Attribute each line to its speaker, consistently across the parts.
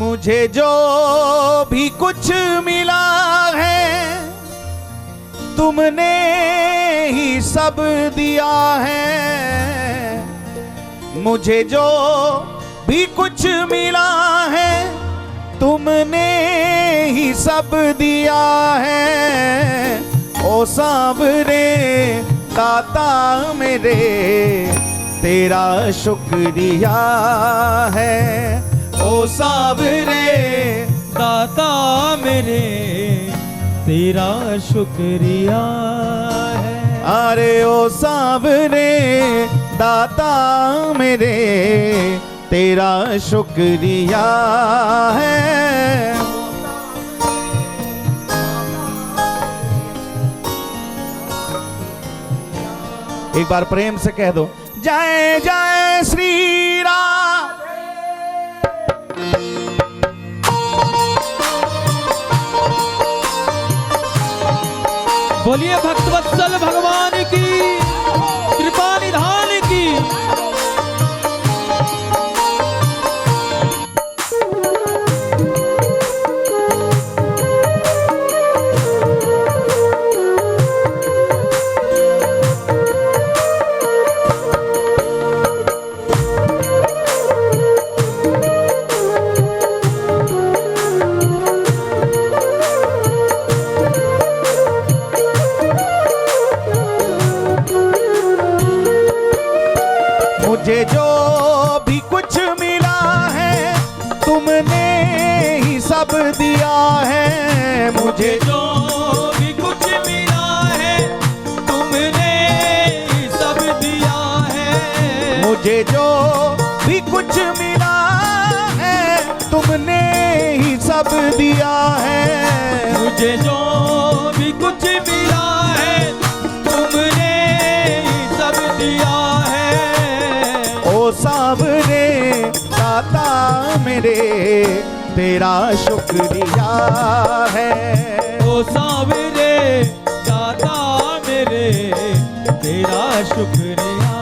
Speaker 1: मुझे जो भी कुछ मिला है तुमने ही सब दिया है। मुझे जो भी कुछ मिला है तुमने ही सब दिया है। ओ सांवरे दाता मेरे तेरा शुक्रिया है। ओ सांवरे
Speaker 2: दाता मेरे तेरा शुक्रिया है।
Speaker 1: अरे ओ सांवरे दाता मेरे तेरा शुक्रिया है। एक बार प्रेम से कह दो जय जय श्री राम।
Speaker 2: बोलिए भक्तवत्सल भगवान की कृपा निधान की।
Speaker 1: मुझे जो भी कुछ मिला है तुमने ही सब दिया है। मुझे
Speaker 2: जो भी कुछ मिला है तुमने ही सब दिया है।
Speaker 1: मुझे जो भी कुछ मिला है तुमने ही सब दिया है।
Speaker 2: मुझे जो भी कुछ मिला है तुमने ही सब दिया है।
Speaker 1: ओ सांवरे दाता मेरे तेरा शुक्रिया है।
Speaker 2: ओ सांवरे दाता मेरे तेरा शुक्रिया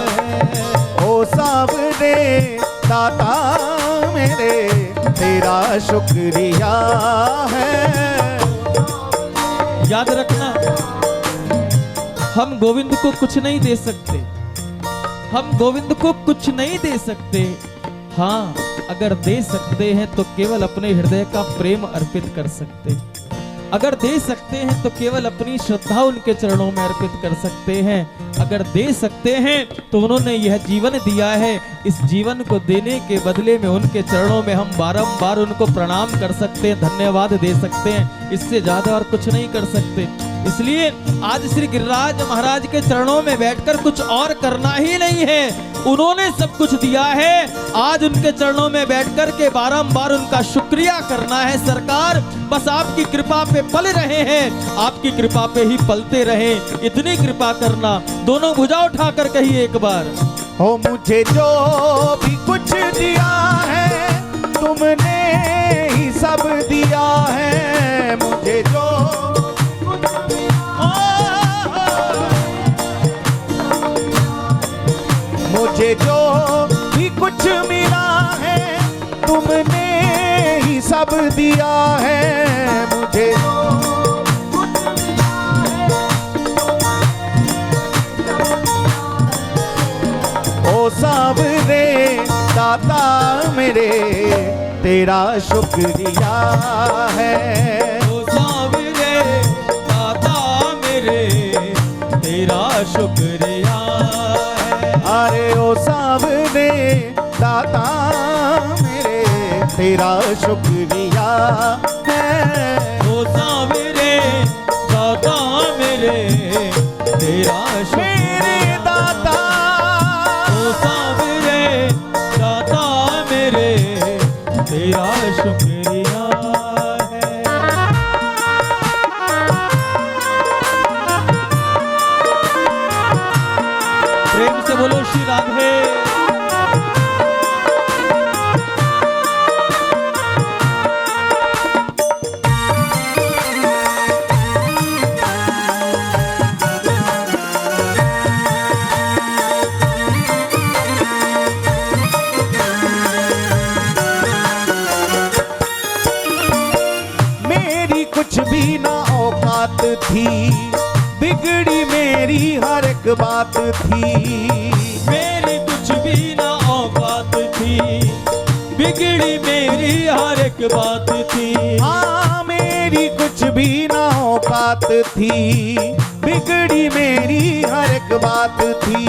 Speaker 2: है।
Speaker 1: ओ सांवरे दाता मेरे तेरा शुक्रिया है।
Speaker 2: याद रखना, हम गोविंद को कुछ नहीं दे सकते, हम गोविंद को कुछ नहीं दे सकते। हाँ, अगर दे सकते हैं तो केवल अपने हृदय का प्रेम अर्पित कर सकते। अगर दे सकते हैं तो केवल अपनी श्रद्धा उनके चरणों में अर्पित कर सकते हैं। अगर दे सकते हैं तो उन्होंने यह जीवन दिया है, इस जीवन को देने के बदले में उनके चरणों में हम बारंबार उनको प्रणाम कर सकते हैं, धन्यवाद दे सकते हैं। इससे ज्यादा और कुछ नहीं कर सकते। इसलिए आज श्री गिरिराज महाराज के चरणों में बैठकर कुछ और करना ही नहीं है, उन्होंने सब कुछ दिया है। आज उनके चरणों में बैठकर के बारंबार उनका शुक्रिया करना है। सरकार बस आपकी कृपा पे पल रहे हैं, आपकी कृपा पे ही पलते रहें, इतनी कृपा करना। दोनों भुजा उठाकर कहिए एक बार।
Speaker 1: हो मुझे जो भी कुछ दिया है तुमने ही सब दिया है। मुझे जो मुझे जो भी कुछ मिला है तुमने ही सब दिया है। मुझे ओ सांवरे दाता मेरे तेरा शुक्रिया है।
Speaker 2: ओ सांवरे दाता मेरे तेरा शुक्रिया है।
Speaker 1: अरे ओ सांवरे दाता मेरे तेरा शुक्रिया है।
Speaker 2: ओ सांवरे दाता मेरे तेरा
Speaker 1: मेरे दाता
Speaker 2: ओ सांवरे दाता मेरे तेरा शुक्रिया है। प्रेम से बोलो श्री राधे।
Speaker 1: औकात थी, बिगड़ी मेरी हर एक बात थी।
Speaker 2: मेरी कुछ भी ना औकात थी, बिगड़ी मेरी हर एक बात थी।
Speaker 1: हाँ मेरी कुछ भी ना औकात थी, बिगड़ी मेरी हर एक बात थी।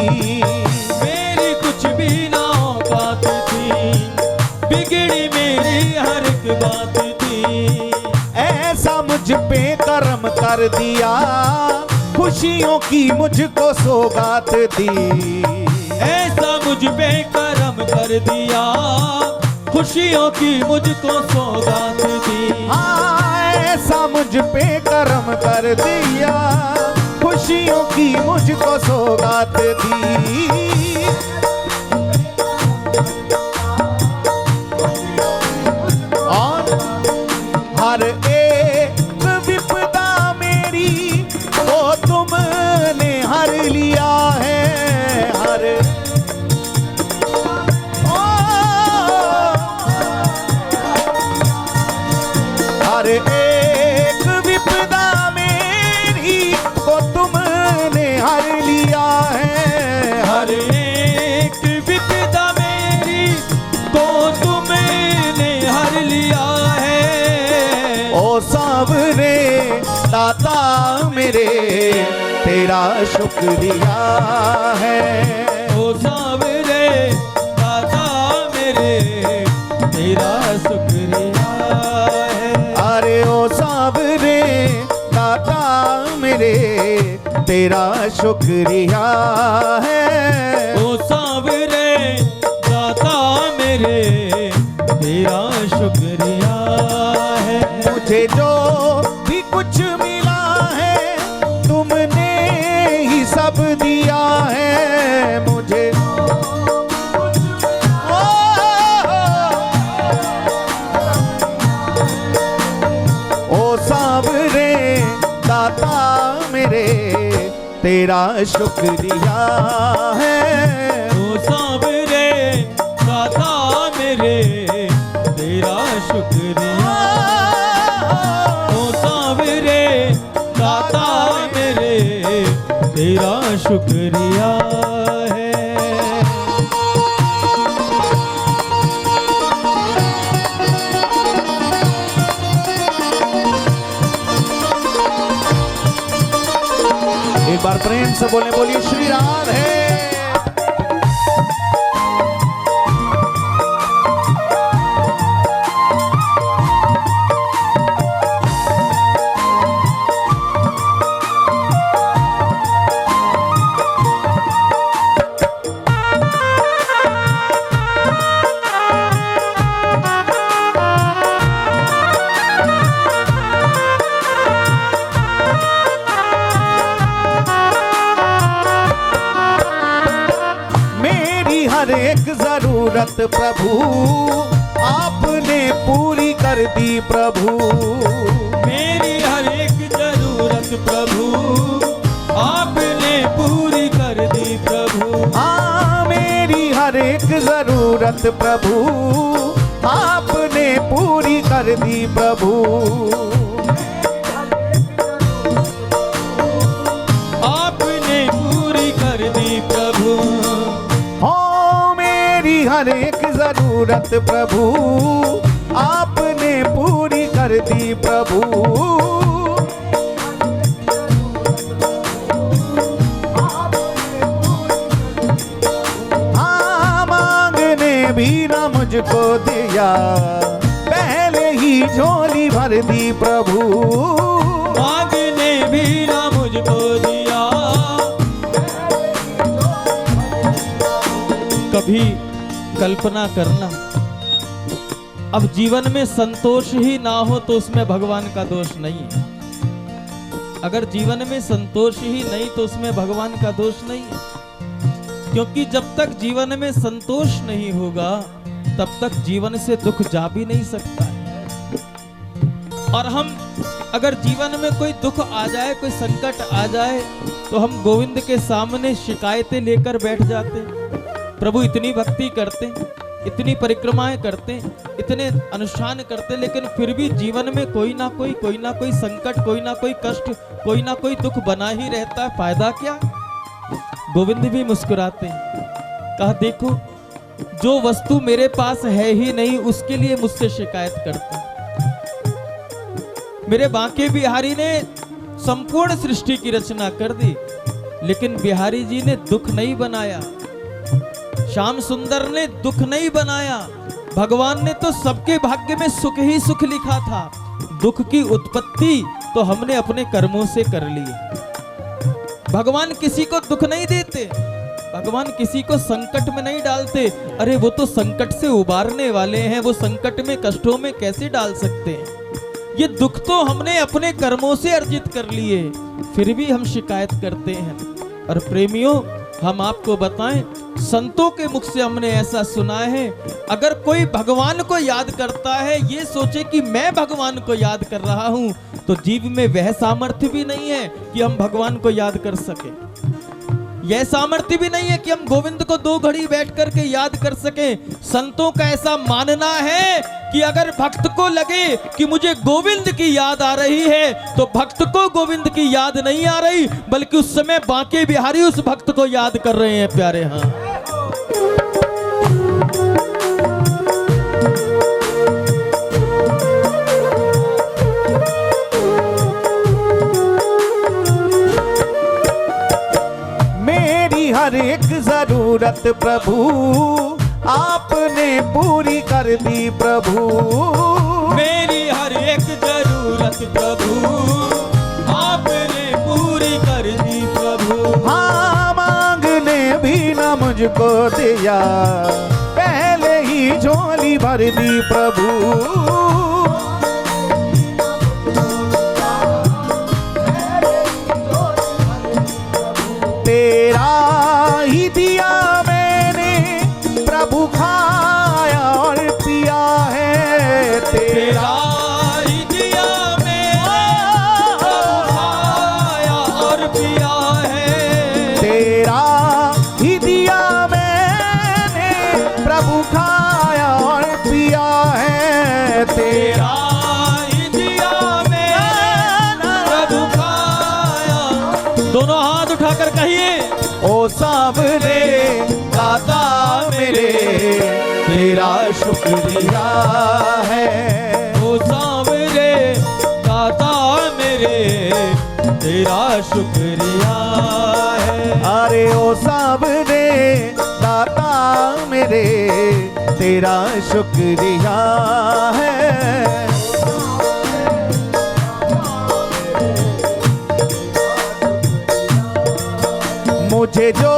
Speaker 2: मेरी कुछ भी ना औकात थी, बिगड़ी मेरी हर एक बात थी।
Speaker 1: ऐसा मुझ पे कर्म कर दिया, खुशियों की मुझको सौगात दी।
Speaker 2: ऐसा मुझ पे करम कर दिया, खुशियों की मुझको सौगात दी।
Speaker 1: हाँ ऐसा मुझ पे कर्म कर दिया, खुशियों की मुझको सौगात दी। और हर एक विपदा मेरी वो तुमने हर लिया है। हर एक विपदा मेरी को तुमने हर लिया है।
Speaker 2: हर एक विपदा मेरी को तुमने हर लिया है।
Speaker 1: ओ सावरे दाता मेरे तेरा शुक्रिया है।
Speaker 2: ओ सावरे दाता मेरे तेरा शुक्रिया है।
Speaker 1: अरे ओ सावरे दाता मेरे तेरा शुक्रिया है।
Speaker 2: ओ सावरे दाता मेरे तेरा शुक्रिया है।
Speaker 1: मुझे जो भी कुछ मिला है तुमने ही सब दिया है। मुझे ओ सावरे दाता मेरे तेरा शुक्रिया है।
Speaker 2: ओ सावरे दाता मेरे तेरा शुक्रिया। ओ सावरे दाता मेरे तेरा शुक्रिया है।
Speaker 1: एक बार प्रेम से बोले, बोलिए श्री राधे। हर एक जरूरत प्रभु आपने पूरी कर दी प्रभु।
Speaker 2: मेरी हर एक जरूरत प्रभु आपने पूरी कर दी प्रभु।
Speaker 1: हाँ मेरी हर एक जरूरत प्रभु आपने पूरी कर दी प्रभु।
Speaker 2: आपने पूरी कर दी प्रभु।
Speaker 1: हर एक जरूरत प्रभु आपने पूरी कर दी प्रभु। हाँ मांगने भी ना मुझको दिया, पहले ही झोली भर दी प्रभु।
Speaker 2: मांगने भी ना मुझको दिया, कभी कल्पना करना, अब जीवन में संतोष ही ना हो तो उसमें भगवान का दोष नहीं है। अगर जीवन में संतोष ही नहीं तो उसमें भगवान का दोष नहीं है, क्योंकि जब तक जीवन में संतोष नहीं होगा तब तक जीवन से दुख जा भी नहीं सकता है। और हम अगर जीवन में कोई दुख आ जाए, कोई संकट आ जाए, तो हम गोविंद के सामने शिकायतें लेकर बैठ जाते, प्रभु इतनी भक्ति करते, इतनी परिक्रमाएं करते, इतने अनुष्ठान करते, लेकिन फिर भी जीवन में कोई ना कोई संकट, कोई ना कोई कष्ट, कोई ना कोई दुख बना ही रहता है। फायदा क्या? गोविंद भी मुस्कुराते हैं, कहा देखो जो वस्तु मेरे पास है ही नहीं उसके लिए मुझसे शिकायत करता। मेरे बांके बिहारी ने संपूर्ण सृष्टि की रचना कर दी, लेकिन बिहारी जी ने दुख नहीं बनाया, श्याम सुंदर ने दुख नहीं बनाया। भगवान ने तो सबके भाग्य में सुख ही सुख लिखा था। दुख की उत्पत्ति तो हमने अपने कर्मों से कर ली। भगवान किसी को दुख नहीं देते, भगवान किसी को संकट में नहीं डालते। अरे वो तो संकट से उबारने वाले हैं, वो संकट में कष्टों में कैसे डाल सकते हैं? ये दुख तो हमने अपने कर्मों से अर्जित कर लिए, फिर भी हम शिकायत करते हैं। और प्रेमियों, हम आपको बताएं, संतों के मुख से हमने ऐसा सुना है, अगर कोई भगवान को याद करता है, ये सोचे कि मैं भगवान को याद कर रहा हूं, तो जीव में वह सामर्थ्य भी नहीं है कि हम भगवान को याद कर सके। यह सामर्थ्य भी नहीं है कि हम गोविंद को 2 घड़ी बैठ करके याद कर सके। संतों का ऐसा मानना है कि अगर भक्त को लगे कि मुझे गोविंद की याद आ रही है, तो भक्त को गोविंद की याद नहीं आ रही, बल्कि उस समय बांके बिहारी उस भक्त को याद कर रहे हैं। प्यारे, हाँ,
Speaker 1: हर एक जरूरत प्रभु आपने पूरी कर दी प्रभु।
Speaker 2: मेरी हर एक जरूरत प्रभु आपने पूरी कर दी प्रभु।
Speaker 1: हाँ, मांगने भी ना मुझको दिया, पहले ही झोली भर दी प्रभु। तेरा ही दिया मैंने प्रभु, खाया और पिया है। तेरा
Speaker 2: ही दिया मैंने प्रभु, खाया और पिया है।
Speaker 1: तेरा ही दिया मैंने प्रभु, खाया और पिया है। तेरा
Speaker 2: ही दिया मैंने प्रभु, खाया। दोनों हाथ उठाकर कहिए,
Speaker 1: ओ सावरे दाता मेरे, तेरा शुक्रिया है।
Speaker 2: ओ सावरे दाता मेरे, तेरा शुक्रिया है।
Speaker 1: अरे ओ सावरे दाता मेरे, तेरा शुक्रिया है। मुझे जो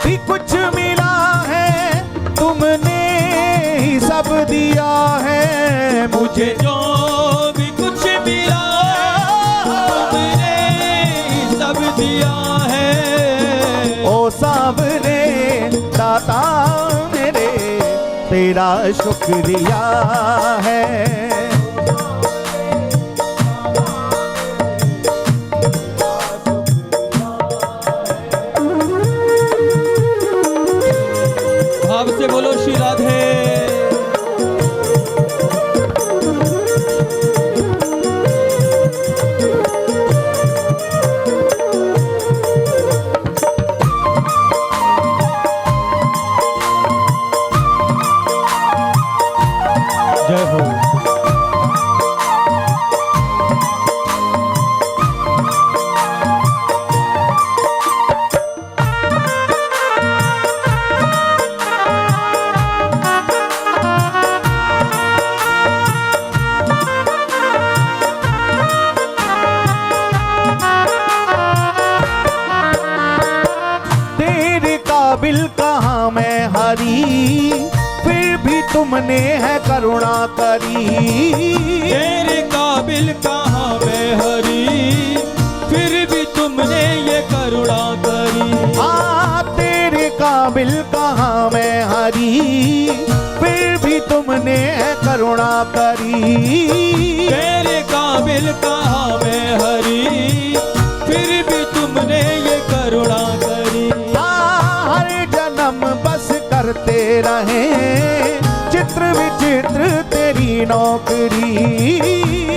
Speaker 1: भी कुछ मिला है तुमने ही सब दिया है।
Speaker 2: मुझे जो भी कुछ मिला तुमने ही सब दिया है।
Speaker 1: ओ सावरे दाता मेरे, तेरा शुक्रिया है।
Speaker 2: से बोलो श्री राधे। जय हो।
Speaker 1: काबिल कहाँ मैं हरी, फिर भी तुमने है करुणा करी।
Speaker 2: तेरे काबिल कहाँ मैं हरी, फिर भी तुमने ये करुणा करी।
Speaker 1: तेरे काबिल कहाँ मैं हरी, फिर भी तुमने है करुणा करी।
Speaker 2: तेरे काबिल कहाँ मैं हरी, फिर भी तुमने ये करुणा करी।
Speaker 1: हर जन्म बस कर करते रहे, चित्र विचित्र तेरी नौकरी।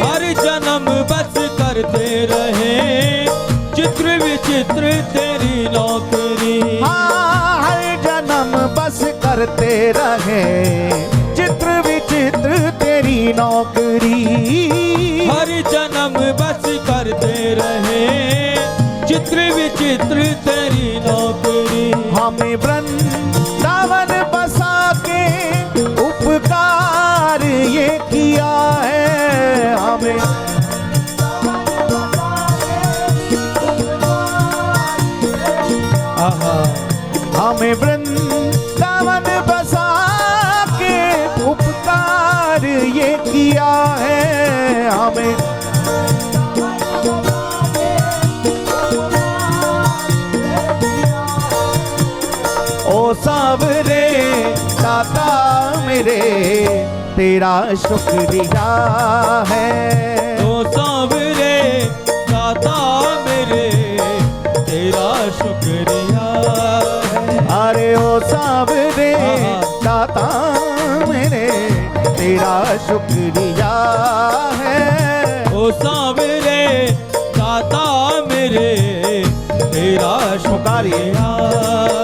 Speaker 2: हर जन्म बस करते रहे, चित्र विचित्र तेरी नौकरी।
Speaker 1: हाँ, हर जन्म बस करते रहे, चित्र विचित्र तेरी नौकरी।
Speaker 2: हर जन्म बस करते रहे, चित्र विचित्र तेरी नौकरी।
Speaker 1: हमें वृंदावन बसा के उपकार ये किया है, हमें हमें वृंदावन बसा के उपकार ये किया है, हमें ओ सावरे दाता मेरे तेरा शुक्रिया है।
Speaker 2: ओ सावरे दाता मेरे तेरा शुक्रिया है।
Speaker 1: अरे ओ सावरे दाता मेरे तेरा शुक्रिया है।
Speaker 2: ओ सावरे दाता मेरे तेरा शुक्रिया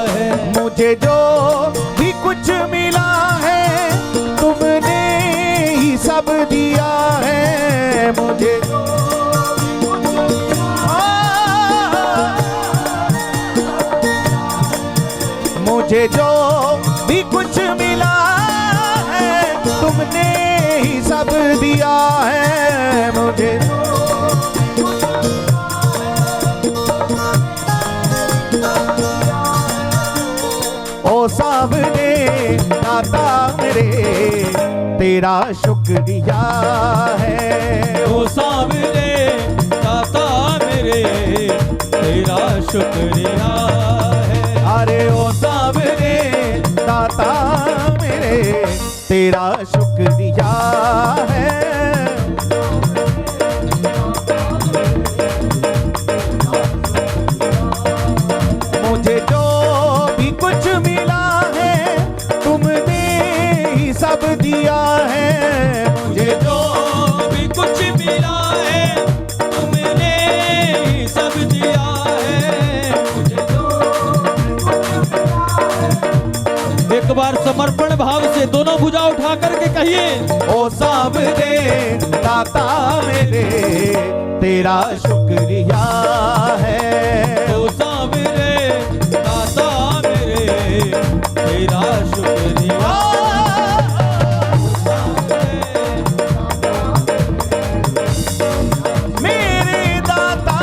Speaker 2: है।
Speaker 1: मुझे जो भी कुछ मिला है तुमने ही सब दिया है, मुझे मुझे जो भी कुछ मिला है तुमने ही सब दिया है, मुझे ओ सावरे दाता मेरे तेरा शुक्रिया है।
Speaker 2: ओ सावरे दाता मेरे तेरा शुक्रिया है।
Speaker 1: अरे ओ सावरे दाता मेरे तेरा शुक्रिया है। मुझे जो भी कुछ मिला है तुमने ही सब दिया है, मुझे
Speaker 2: जो भी कुछ मिला है तुमने ही सब दिया है। मुझे जो एक बार समर्पण भाव से दोनों भुजा उठा करके कहिए,
Speaker 1: ओ सावरे दाता मेरे तेरा शुक्रिया है।
Speaker 2: ओ सावरे दाता मेरे तेरा शुक्रिया।
Speaker 1: मेरे दाता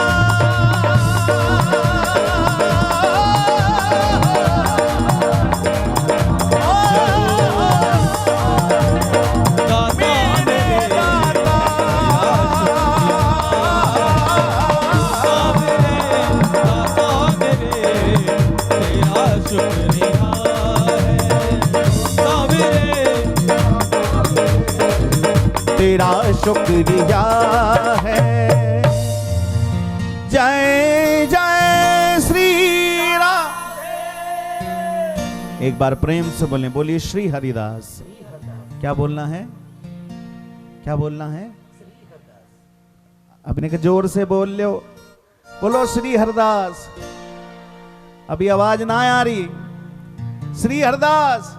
Speaker 1: तेरा शुक्रिया है। जय जय श्री राम। एक बार प्रेम से बोलें, बोलिए श्री हरिदास। क्या बोलना है, क्या बोलना है? अपने के जोर से बोल लो, बोलो श्री हरिदास। अभी आवाज ना आ रही। श्री हरिदास।